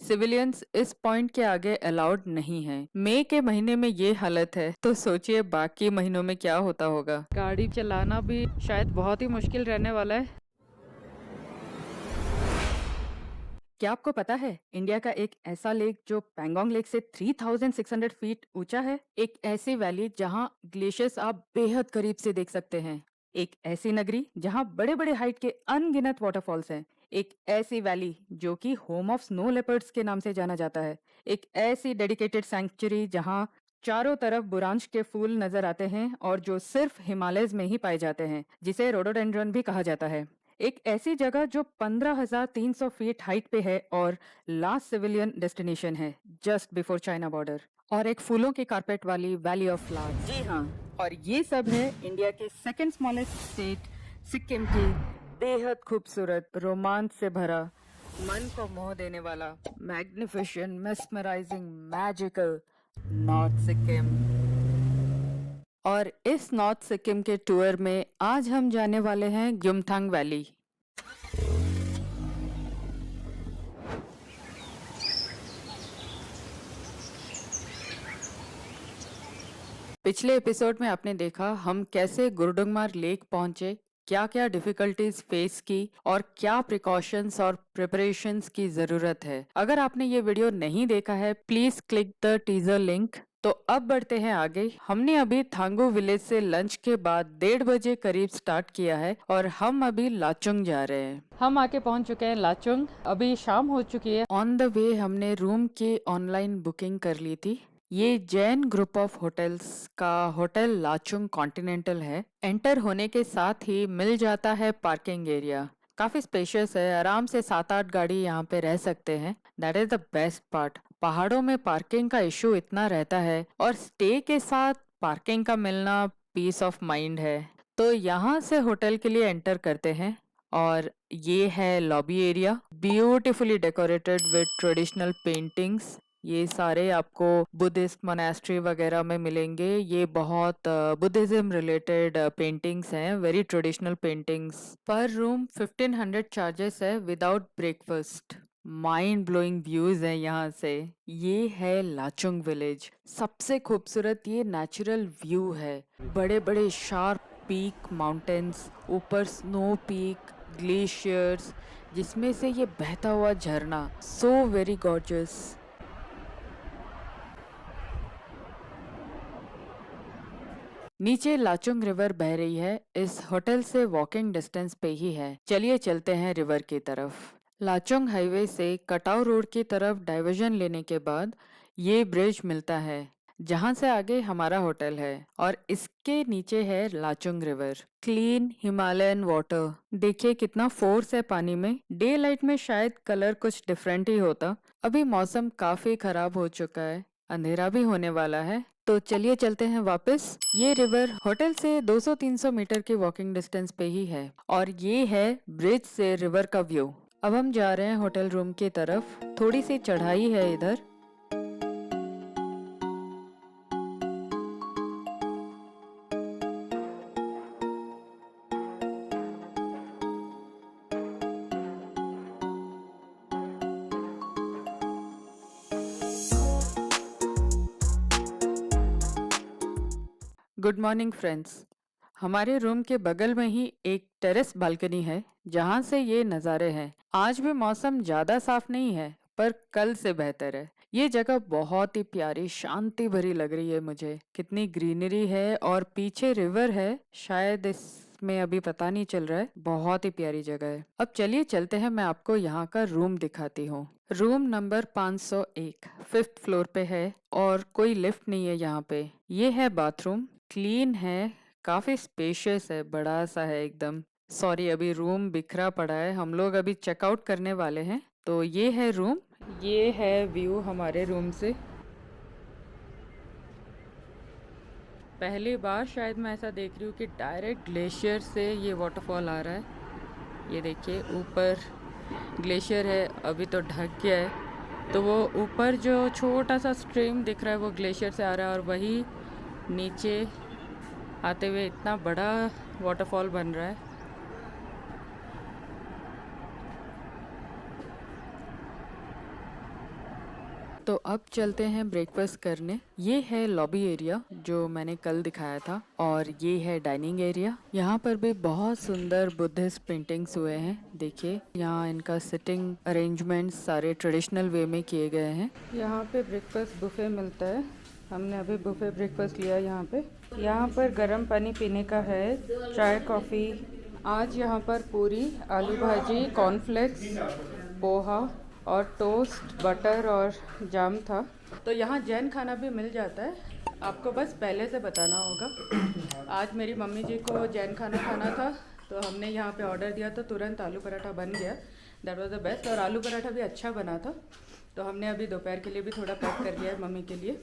Civilians इस point के आगे अलाउड नहीं है। मई के महीने में ये हालत है तो सोचिए बाकी महीनों में क्या होता होगा। गाड़ी चलाना भी शायद बहुत ही मुश्किल रहने वाला है। क्या आपको पता है इंडिया का एक ऐसा लेक जो पैंगोंग लेक से 3600 फीट ऊंचा है। एक ऐसी वैली जहां ग्लेशियर्स आप बेहद करीब से देख सकते हैं। एक ऐसी नगरी जहां बड़े बड़े हाइट के अनगिनत वाटरफॉल्स हैं। एक ऐसी वैली जो कि होम ऑफ स्नो लेपर्ड्स के नाम से जाना जाता है। एक ऐसी डेडिकेटेड सैंक्चुरी जहां चारों तरफ बुरांश के फूल नजर आते हैं और जो सिर्फ हिमालयस में ही पाए जाते हैं, जिसे रोडोडेंड्रन भी कहा जाता है। एक ऐसी जगह जो 15,300 फीट हाइट पे है और लास्ट सिविलियन डेस्टिनेशन है जस्ट बिफोर चाइना बॉर्डर। और एक फूलों के कारपेट वाली वैली ऑफ फ्लावर्स। जी हाँ, और ये सब है इंडिया के सेकंड स्मॉलेस्ट स्टेट सिक्किम की बेहद खूबसूरत, रोमांच से भरा, मन को मोह देने वाला, magnificent, mesmerising, magical north Sikkim. और इस नॉर्थ सिक्किम के टूर में आज हम जाने वाले हैं ग्युमथांग वैली। पिछले एपिसोड में आपने देखा हम कैसे गुरुडुंगमार लेक पहुंचे, क्या क्या डिफिकल्टीज फेस की और क्या प्रिकॉशंस और प्रिपरेशंस की जरूरत है। अगर आपने ये वीडियो नहीं देखा है please click the teaser link. तो अब बढ़ते हैं आगे। हमने अभी थांगू विलेज से लंच के बाद 1:30 बजे करीब स्टार्ट किया है और हम अभी लाचुंग जा रहे हैं। हम आके पहुंच चुके हैं लाचुंग। अभी शाम हो चुकी है। ऑन द वे हमने रूम की ऑनलाइन बुकिंग कर ली थी। ये जैन ग्रुप ऑफ होटल्स का होटल लाचुंग कॉन्टिनेंटल है। एंटर होने के साथ ही मिल जाता है पार्किंग एरिया। काफी स्पेशियस है, आराम से 7-8 गाड़ी यहाँ पे रह सकते हैं। That is the best part. पहाड़ों में पार्किंग का इशू इतना रहता है और स्टे के साथ पार्किंग का मिलना पीस ऑफ माइंड है। तो यहाँ से होटल के लिए एंटर करते हैं और ये है lobby area, beautifully decorated with traditional paintings. ये सारे आपको बुद्धिस्ट मोनास्ट्री वगैरह में मिलेंगे। ये बहुत बुद्धिज्म रिलेटेड पेंटिंग्स हैं, वेरी ट्रेडिशनल पेंटिंग्स। पर रूम 1500 चार्जेस है without breakfast. Mind blowing views है यहाँ से। ये है लाचुंग विलेज। सबसे खूबसूरत ये नेचुरल व्यू है। बड़े बड़े शार्प पीक माउंटेन्स, ऊपर स्नो पीक, ग्लेशियर्स, जिसमें से ये बहता हुआ झरना, सो वेरी गॉर्जियस। नीचे लाचुंग रिवर बह रही है। इस होटल से वॉकिंग डिस्टेंस पे ही है। चलिए चलते हैं रिवर की तरफ। लाचुंग हाईवे से कटाव रोड की तरफ डाइवर्जन लेने के बाद ये ब्रिज मिलता है जहां से आगे हमारा होटल है और इसके नीचे है Lachung river. Clean Himalayan water. देखिए कितना फोर्स है पानी में। डे लाइट में शायद कलर कुछ डिफरेंट ही होता। अभी मौसम काफी खराब हो चुका है, अंधेरा भी होने वाला है। तो चलिए चलते हैं वापस। ये रिवर होटल से 200-300 मीटर के वॉकिंग डिस्टेंस पे ही है और ये है ब्रिज से रिवर का व्यू। अब हम जा रहे हैं होटल रूम की तरफ। थोड़ी सी चढ़ाई है इधर। Good morning friends. हमारे रूम के बगल में ही एक टेरेस बालकनी है जहां से ये नज़ारे हैं। आज भी मौसम ज्यादा साफ नहीं है पर कल से बेहतर है। ये जगह बहुत ही प्यारी, शांति भरी लग रही है मुझे। कितनी ग्रीनरी है और पीछे रिवर है, शायद इसमें अभी पता नहीं चल रहा है। बहुत ही प्यारी जगह है। अब चलिए चलते हैं, मैं आपको यहाँ का रूम दिखाती हूँ। रूम नंबर 501 5th फ्लोर पे है और कोई लिफ्ट नहीं है यहाँ पे। ये है बाथरूम, क्लीन है, काफी स्पेशियस है, बड़ा सा है एकदम। सॉरी, अभी रूम बिखरा पड़ा है। हम लोग अभी चेकआउट करने वाले हैं। तो ये है रूम, ये है व्यू हमारे रूम से। पहली बार शायद मैं ऐसा देख रही हूँ कि डायरेक्ट ग्लेशियर से ये वाटरफॉल आ रहा है। ये देखिए ऊपर ग्लेशियर है, अभी तो ढक गया है। तो वो ऊपर जो छोटा सा स्ट्रीम दिख रहा है वो ग्लेशियर से आ रहा है और वही नीचे आते हुए इतना बड़ा वाटरफॉल बन रहा है। तो अब चलते हैं ब्रेकफास्ट करने। ये है लॉबी एरिया जो मैंने कल दिखाया था, और ये है डाइनिंग एरिया। यहाँ पर भी बहुत सुंदर बुद्धिस्ट पेंटिंग्स हुए हैं। देखिए यहाँ इनका सिटिंग अरेंजमेंट्स सारे ट्रेडिशनल वे में किए गए हैं। यहाँ पे ब्रेकफास्ट बुफे मिलता है। हमने अभी बुफे ब्रेकफास्ट लिया यहाँ पे। यहाँ पर गर्म पानी पीने का है, चाय कॉफ़ी। आज यहाँ पर पूरी, आलू भाजी, कॉर्नफ्लेक्स, पोहा और टोस्ट, बटर और जाम था। तो यहाँ जैन खाना भी मिल जाता है, आपको बस पहले से बताना होगा। आज मेरी मम्मी जी को जैन खाना खाना था, तो हमने यहाँ पे ऑर्डर दिया तो तुरंत आलू पराठा बन गया। That was the best. और आलू पराठा भी अच्छा बना था, तो हमने अभी दोपहर के लिए भी थोड़ा पैक कर दिया है मम्मी के लिए।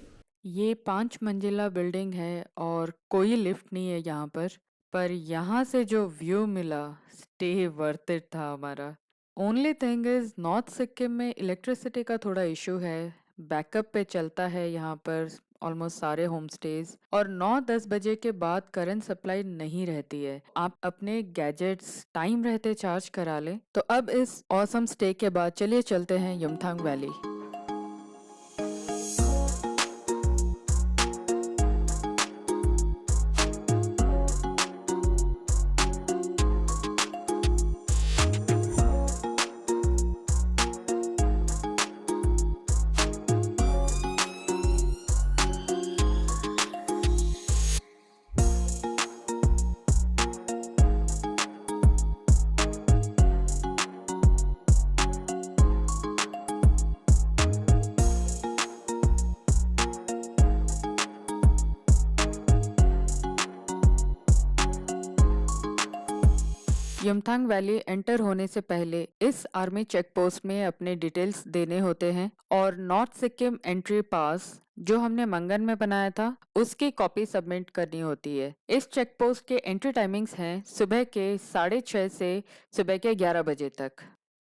ये 5 मंजिला बिल्डिंग है और कोई लिफ्ट नहीं है यहाँ पर यहाँ से जो व्यू मिला, स्टे वर्थ इट था हमारा। Only thing is north Sikkim में इलेक्ट्रिसिटी का थोड़ा इशू है। बैकअप पे चलता है यहाँ पर ऑलमोस्ट सारे होम स्टेज, और 9-10 बजे के बाद करंट सप्लाई नहीं रहती है। आप अपने गैजेट्स टाइम रहते चार्ज करा लें। तो अब इस ऑसम स्टे के बाद चलिए चलते हैं Yumthang valley. Yumthang valley enter होने से पहले इस आर्मी चेक पोस्ट में अपने डिटेल्स देने होते हैं, और नॉर्थ सिक्किम एंट्री पास जो हमने मंगन में बनाया था उसकी कॉपी सबमिट करनी होती है। इस चेक पोस्ट के एंट्री टाइमिंग्स हैं सुबह के 6:30 से सुबह के 11 बजे तक।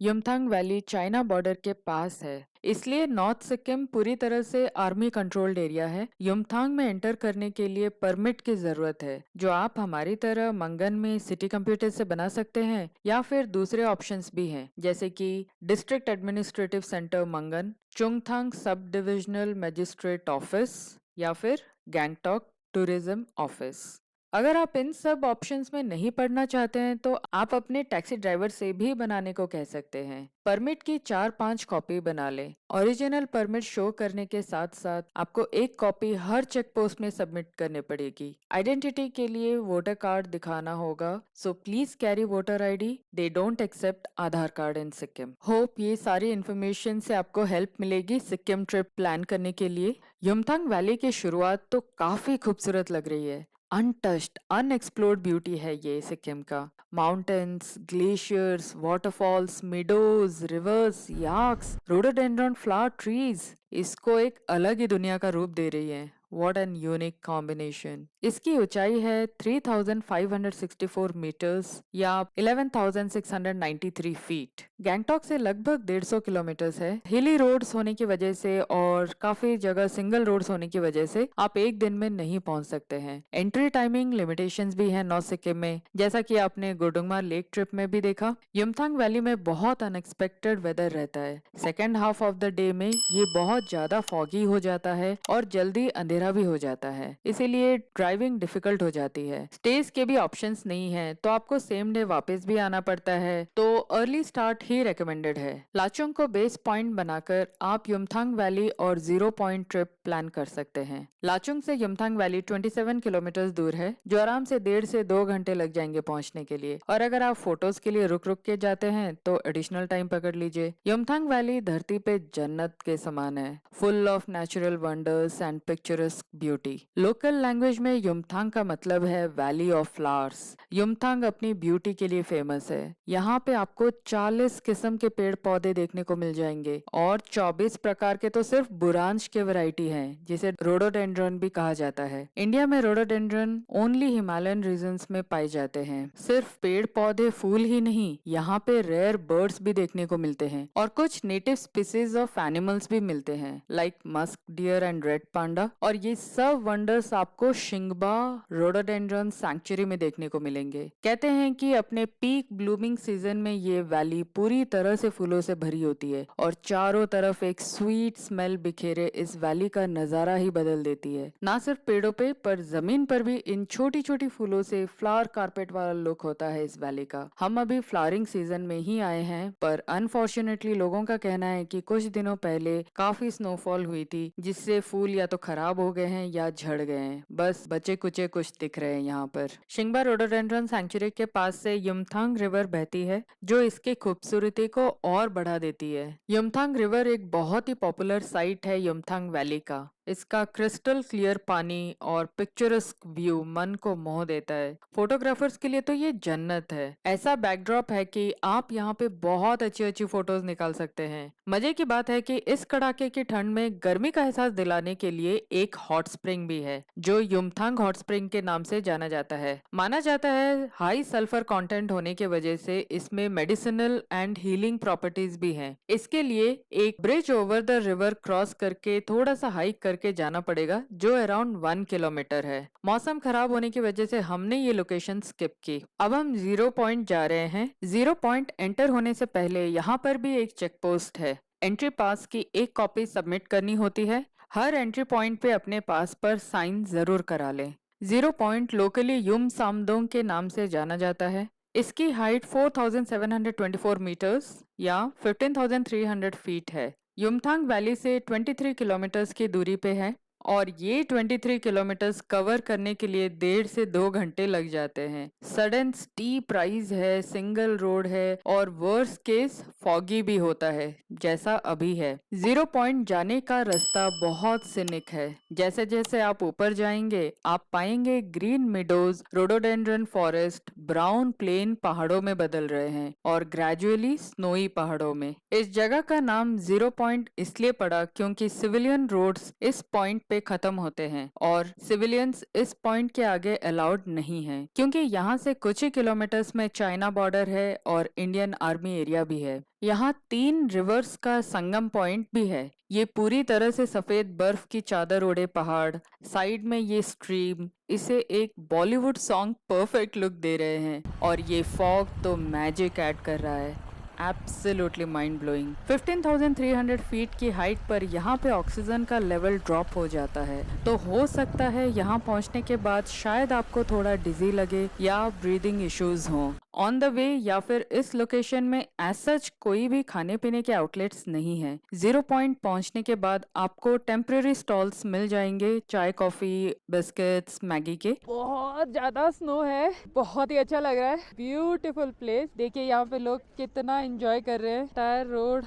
यमथांग वैली चाइना बॉर्डर के पास है, इसलिए नॉर्थ सिक्किम पूरी तरह से आर्मी कंट्रोल्ड एरिया है। यमथांग में एंटर करने के लिए परमिट की जरूरत है, जो आप हमारी तरह मंगन में सिटी कंप्यूटर से बना सकते हैं, या फिर दूसरे ऑप्शंस भी हैं, जैसे कि डिस्ट्रिक्ट एडमिनिस्ट्रेटिव सेंटर मंगन, Chungthang sub divisional magistrate office, या फिर गैंगटॉक टूरिज्म ऑफिस। अगर आप इन सब ऑप्शंस में नहीं पढ़ना चाहते हैं तो आप अपने टैक्सी ड्राइवर से भी बनाने को कह सकते हैं। परमिट की 4-5 कॉपी बना लें। ओरिजिनल परमिट शो करने के साथ साथ आपको एक कॉपी हर चेक पोस्ट में सबमिट करने पड़ेगी। आइडेंटिटी के लिए वोटर कार्ड दिखाना होगा, so please carry voter ID. They don't accept Aadhaar card in Sikkim. Hope ये सारी इन्फॉर्मेशन से आपको हेल्प मिलेगी सिक्किम ट्रिप प्लान करने के लिए। यमथांग वैली की शुरुआत तो काफी खूबसूरत लग रही है। अनटच्ड अनएक्सप्लोर्ड ब्यूटी है ये सिक्किम का। Mountains, glaciers, waterfalls, meadows, rivers, yaks, rhododendron flower trees इसको एक अलग ही दुनिया का रूप दे रही है। What an unique combination। इसकी ऊंचाई है 3,564 मीटर्स या 11,693 फीट। गैंगटॉक से लगभग 150 किलोमीटर्स है। हिली रोड्स होने की वजह से और काफी जगह सिंगल रोड्स होने की वजह से आप एक दिन में नहीं पहुंच सकते हैं। एंट्री टाइमिंग लिमिटेशंस भी है नॉर्थ सिक्किम में, जैसा कि आपने गुरुडुंगमा लेक ट्रिप में भी देखा। यमथांग वैली में बहुत अनएक्सपेक्टेड वेदर रहता है। Second half of the day में ये बहुत ज्यादा फॉगी हो जाता है और जल्दी अंधेरा भी हो जाता है, इसीलिए ड्राइविंग डिफिकल्ट हो जाती है। स्टेज के भी ऑप्शंस नहीं है, तो आपको सेम डे वापस भी आना पड़ता है, तो अर्ली स्टार्ट ही रेकमेंडेड है। लाचुंग को बेस पॉइंट बनाकर आप यमथांग वैली और 0 पॉइंट ट्रिप प्लान कर सकते हैं। लाचुंग से यमथांग वैली 27 किलोमीटर दूर है, जो आराम से 1.5 से 2 घंटे लग जाएंगे पहुंचने के लिए। और अगर आप फोटोज के लिए रुक रुक के जाते हैं तो एडिशनल टाइम पकड़ लीजिए। यमथांग वैली धरती पे जन्नत के समान है, full of natural wonders and picturesque beauty. Local language में यमथांग का मतलब है वैली ऑफ फ्लावर्स। यमथांग अपनी ब्यूटी के लिए फेमस है। यहाँ पे आपको 40 किस्म के पेड़ पौधे देखने को मिल जाएंगे, और 24 प्रकार के तो सिर्फ बुरांश के वैरायटी हैं, जिसे रोडोडेंड्रन भी कहा जाता है। इंडिया में रोडोडेंड्रन ओनली हिमालयन रीजन्स में पाए जाते हैं। सिर्फ पेड़ पौधे फूल ही नहीं, यहाँ पे रेयर बर्ड्स भी देखने को मिलते हैं, और कुछ नेटिव स्पीसीज ऑफ एनिमल्स भी मिलते हैं, like musk deer and red panda. और ये सब वंडर्स आपको शिंगबा रोडोडेंड्रन सैंक्चुरी में देखने को मिलेंगे। कहते हैं कि अपने पीक ब्लूमिंग सीजन में ये वैली पूरी तरह से फूलों से भरी होती है और चारों तरफ एक स्वीट स्मेल बिखेरे इस वैली का नजारा ही बदल देती है। ना सिर्फ पेड़ों पे पर जमीन पर भी इन छोटी छोटी फूलों से फ्लावर कारपेट वाला लुक होता है इस वैली का। हम अभी फ्लावरिंग सीजन में ही आए हैं, पर अनफॉर्चुनेटली लोगों का कहना है कि कुछ दिनों पहले काफी स्नोफॉल हुई थी, जिससे फूल या तो खराब हो गए हैं या झड़ गए हैं। बस बचे कुचे कुछ दिख रहे हैं यहाँ पर। शिंगबा रोडोडेंड्रन सैंक्चुरी के पास से युमथांग रिवर बहती है, जो इसकी खूबसूरती को और बढ़ा देती है। युमथांग रिवर एक बहुत ही पॉपुलर साइट है युमथांग वैली का। इसका क्रिस्टल क्लियर पानी और पिक्चरस्क व्यू मन को मोह देता है। फोटोग्राफर्स के लिए तो ये जन्नत है। ऐसा बैकड्रॉप है कि आप यहाँ पे बहुत अच्छी अच्छी फोटोज निकाल सकते हैं। मजे की बात है कि इस कड़ाके की ठंड में गर्मी का एहसास दिलाने के लिए एक हॉट स्प्रिंग भी है, जो युमथांग हॉट स्प्रिंग के नाम से जाना जाता है। माना जाता है हाई सल्फर कंटेंट होने की वजह से इसमें मेडिसिनल एंड हीलिंग प्रॉपर्टीज भी हैं। इसके लिए एक bridge over the river cross करके थोड़ा सा हाइक करके जाना पड़ेगा, जो अराउंड 1 किलोमीटर है। मौसम खराब होने की वजह से हमने ये लोकेशन स्किप की। अब हम 0 पॉइंट जा रहे हैं। 0 पॉइंट एंटर होने से पहले यहाँ पर भी एक चेक पोस्ट है। एंट्री पास की एक कॉपी सबमिट करनी होती है। हर एंट्री पॉइंट पे अपने पास पर साइन जरूर करा लें। 0 पॉइंट लोकली युम सामदोंग के नाम से जाना जाता है। इसकी हाइट 4724 मीटर्स या 15,300 फीट है। युमथांग वैली से 23 किलोमीटर्स की दूरी पे है और ये 23 किलोमीटर्स कवर करने के लिए 1.5 से 2 घंटे लग जाते हैं। सडन स्टीप राइज है, सिंगल रोड है और वर्स्ट केस फॉगी भी होता है, जैसा अभी है। 0 पॉइंट जाने का रास्ता बहुत सिनिक है। जैसे जैसे आप ऊपर जाएंगे आप पाएंगे green meadows, rhododendron forest brown plain पहाड़ों में बदल रहे हैं और ग्रेजुअली स्नोई पहाड़ों में। इस जगह का नाम 0 पॉइंट इसलिए पड़ा क्योंकि सिविलियन रोड्स इस पॉइंट पे खत्म होते हैं और सिविलियंस इस पॉइंट के आगे अलाउड नहीं है, क्योंकि यहाँ से कुछ ही किलोमीटर्स में चाइना बॉर्डर है और इंडियन आर्मी एरिया भी है। यहाँ 3 रिवर्स का संगम पॉइंट भी है। ये पूरी तरह से सफेद बर्फ की चादर ओढ़े पहाड़, साइड में ये स्ट्रीम इसे एक बॉलीवुड सॉन्ग परफेक्ट लुक दे रहे हैं और ये फॉग तो मैजिक ऐड कर रहा है। Absolutely mind blowing. 15,300 फीट की हाइट पर यहाँ पे ऑक्सीजन का लेवल ड्रॉप हो जाता है, तो हो सकता है यहाँ पहुँचने के बाद शायद आपको थोड़ा डिजी लगे या ब्रीदिंग इश्यूज हों ऑन द वे, या फिर इस लोकेशन में एज सच कोई भी खाने पीने के आउटलेट्स नहीं है। 0 पॉइंट पहुंचने के बाद आपको टेम्पररी स्टॉल्स मिल जाएंगे, चाय कॉफी बिस्किट्स मैगी के। बहुत ज्यादा स्नो है, बहुत ही अच्छा लग रहा है। Beautiful place. देखिए यहाँ पे लोग कितना एंजॉय कर रहे हैं। टायर रोड,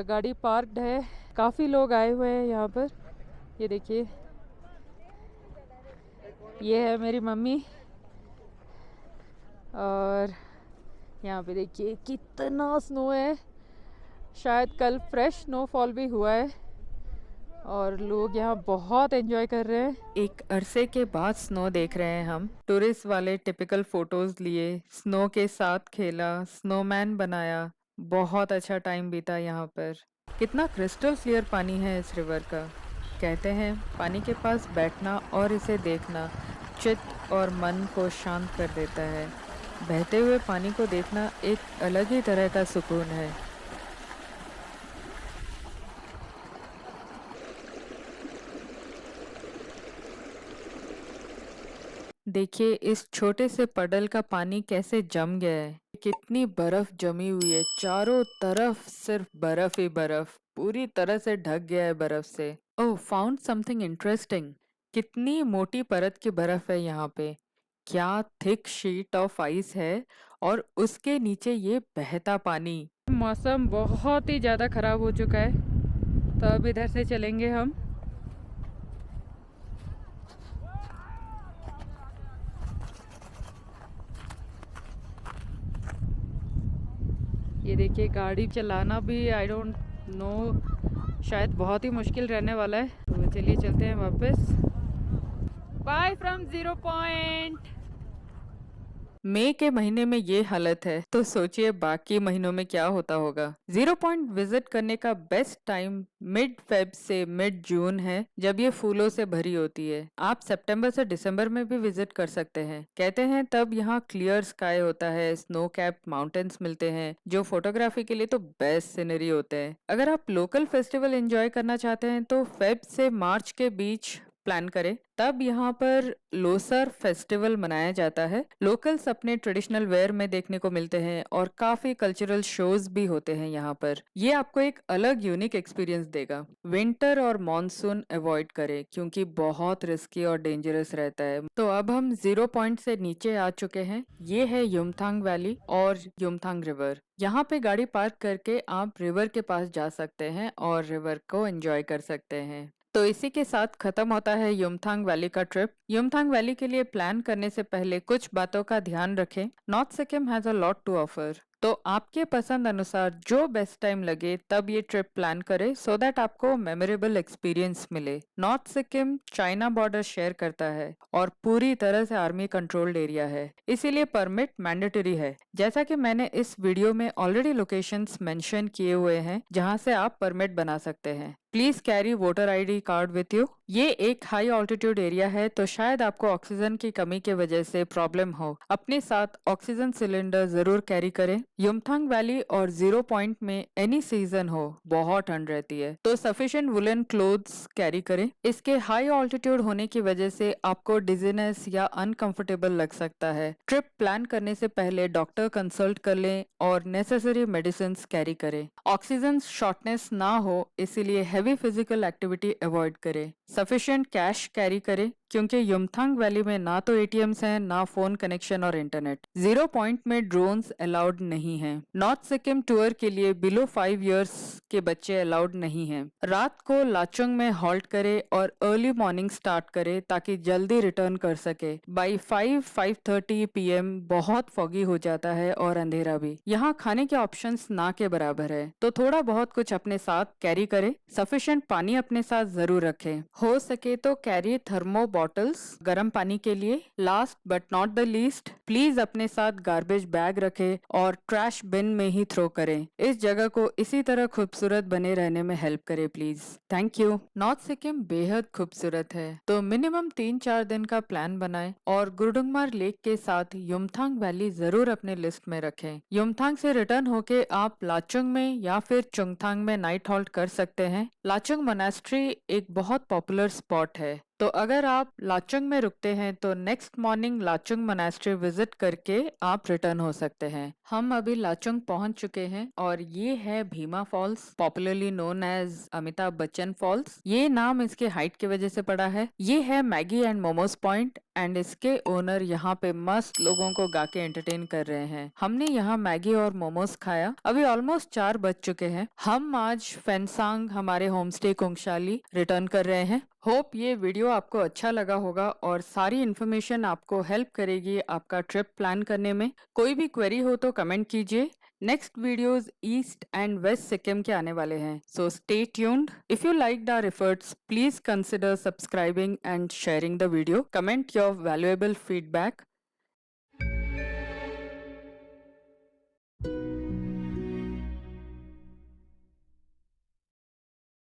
गाड़ी पार्क्ड है, काफी लोग आए हुए हैं यहाँ पर। ये देखिए, ये है मेरी मम्मी और यहाँ पे देखिए कितना स्नो है। शायद कल फ्रेश स्नोफॉल भी हुआ है और लोग यहाँ बहुत एंजॉय कर रहे हैं। एक अरसे के बाद स्नो देख रहे हैं हम। टूरिस्ट वाले टिपिकल फोटोज लिए, स्नो के साथ खेला, स्नोमैन बनाया, बहुत अच्छा टाइम बीता यहाँ पर। कितना क्रिस्टल क्लियर पानी है इस रिवर का। कहते हैं पानी के पास बैठना और इसे देखना चित्त और मन को शांत कर देता है। बहते हुए पानी को देखना एक अलग ही तरह का सुकून है। देखिए इस छोटे से पडल का पानी कैसे जम गया है। कितनी बर्फ जमी हुई है, चारों तरफ सिर्फ बर्फ ही बर्फ, पूरी तरह से ढक गया है बर्फ से। ओह, फाउंड समथिंग इंटरेस्टिंग। कितनी मोटी परत की बर्फ है यहाँ पे। क्या थिक शीट ऑफ आइस है और उसके नीचे ये बहता पानी। मौसम बहुत ही ज्यादा खराब हो चुका है, तो अब इधर से चलेंगे हम। ये देखिए गाड़ी चलाना भी आई डोंट नो, शायद बहुत ही मुश्किल रहने वाला है। तो चलिए चलते हैं वापस। Bye from 0 point. मई के महीने में ये हालत है तो सोचिए बाकी महीनों में क्या होता होगा। 0 पॉइंट विजिट करने का बेस्ट टाइम मिड फेब से मिड जून है, जब ये फूलों से भरी होती है। आप सितंबर से दिसंबर में भी विजिट कर सकते हैं। कहते हैं तब यहाँ क्लियर स्काई होता है, स्नो कैप माउंटेन्स मिलते हैं, जो फोटोग्राफी के लिए तो बेस्ट सीनरी होते हैं। अगर आप लोकल फेस्टिवल एंजॉय करना चाहते हैं तो फेब से मार्च के बीच प्लान करें। तब यहाँ पर लोसर फेस्टिवल मनाया जाता है। लोकल्स अपने ट्रेडिशनल वेयर में देखने को मिलते हैं और काफी कल्चरल शोज भी होते हैं यहाँ पर। ये आपको एक अलग यूनिक एक्सपीरियंस देगा। विंटर और मॉनसून अवॉइड करें क्योंकि बहुत रिस्की और डेंजरस रहता है। तो अब हम 0 पॉइंट से नीचे आ चुके हैं। ये है युमथांग वैली और युमथांग रिवर। यहाँ पे गाड़ी पार्क करके आप रिवर के पास जा सकते हैं और रिवर को एंजॉय कर सकते हैं। तो इसी के साथ खत्म होता है युमथांग वैली का ट्रिप। युमथांग वैली के लिए प्लान करने से पहले कुछ बातों का ध्यान रखें। North Sikkim has a lot to offer. तो आपके पसंद अनुसार जो बेस्ट टाइम लगे तब ये ट्रिप प्लान करें, सो दैट आपको मेमोरेबल एक्सपीरियंस मिले। North Sikkim China border share करता है और पूरी तरह से आर्मी कंट्रोल्ड एरिया है, इसीलिए परमिट मैंडेटरी है। जैसा कि मैंने इस वीडियो में ऑलरेडी लोकेशंस मेंशन किए हुए हैं जहां से आप परमिट बना सकते हैं। Please carry voter ID card with you. ये एक हाई ऑल्टीट्यूड एरिया है तो शायद आपको ऑक्सीजन की कमी की वजह से प्रॉब्लम हो। अपने साथ ऑक्सीजन सिलेंडर जरूर कैरी करें। युमथांग वैली और 0 पॉइंट में एनी सीजन हो बहुत ठंड रहती है, तो सफिशिएंट वुलन क्लोथ्स कैरी करें। इसके हाई ऑल्टीट्यूड होने की वजह से आपको डिजीनेस या अनकंफर्टेबल लग सकता है। ट्रिप प्लान करने से पहले डॉक्टर कंसल्ट कर लें और नेसेसरी मेडिसिन कैरी करें। ऑक्सीजन शॉर्टनेस ना हो इसीलिए हैवी फिजिकल एक्टिविटी अवॉइड करें। सफिशिएंट कैश कैरी करें क्योंकि युमथांग वैली में ना तो एटीएम्स हैं ना फोन कनेक्शन और इंटरनेट। 0 पॉइंट में ड्रोन्स अलाउड नहीं हैं। नॉर्थ सिक्किम टूर के लिए बिलो 5 इयर्स के बच्चे अलाउड नहीं हैं। रात को लाचुंग में हॉल्ट करें और अर्ली मॉर्निंग स्टार्ट करें ताकि जल्दी रिटर्न कर सके। बाई 5-5:30 PM बहुत फॉगी हो जाता है और अंधेरा भी। यहाँ खाने के ऑप्शंस ना के बराबर है, तो थोड़ा बहुत कुछ अपने साथ कैरी करें। सफिशिएंट पानी अपने साथ जरूर रखें। हो सके तो कैरी थर्मो बॉटल्स गर्म पानी के लिए। Last but not the least, please अपने साथ गार्बेज बैग रखें और ट्रैश बिन में ही थ्रो करें। इस जगह को इसी तरह खूबसूरत बने रहने में हेल्प करें please. Thank you. North Sikkim बेहद खूबसूरत है, तो मिनिमम 3-4 दिन का प्लान बनाएं और गुरुडुंगमार लेक के साथ युमथांग वैली जरूर अपने लिस्ट में रखें। युमथांग से रिटर्न होके आप लाचुंग में या फिर चुंगथांग में नाइट हॉल्ट कर सकते हैं। लाचुंग मोनास्ट्री एक बहुत पॉपुलर स्पॉट है, तो अगर आप लाचुंग में रुकते हैं तो next morning Lachung monastery visit करके आप रिटर्न हो सकते हैं। हम अभी लाचुंग पहुंच चुके हैं और ये है Bhima falls, popularly known as Amitabh Bachchan falls. ये नाम इसके हाइट की वजह से पड़ा है। ये है Maggi and momos point and इसके ओनर यहाँ पे मस्त लोगों को गा के एंटरटेन कर रहे हैं। हमने यहाँ मैगी और मोमोज खाया। अभी ऑलमोस्ट 4 बज चुके हैं। हम आज फेंसांग हमारे होम स्टे कुंगशाली रिटर्न कर रहे हैं। होप ये वीडियो आपको अच्छा लगा होगा और सारी इन्फॉर्मेशन आपको हेल्प करेगी आपका ट्रिप प्लान करने में। कोई भी क्वेरी हो तो कमेंट कीजिए। Next videos east and west Sikkim के आने वाले हैं, so stay tuned. If you liked our efforts, please consider subscribing and sharing the video. Comment your valuable feedback.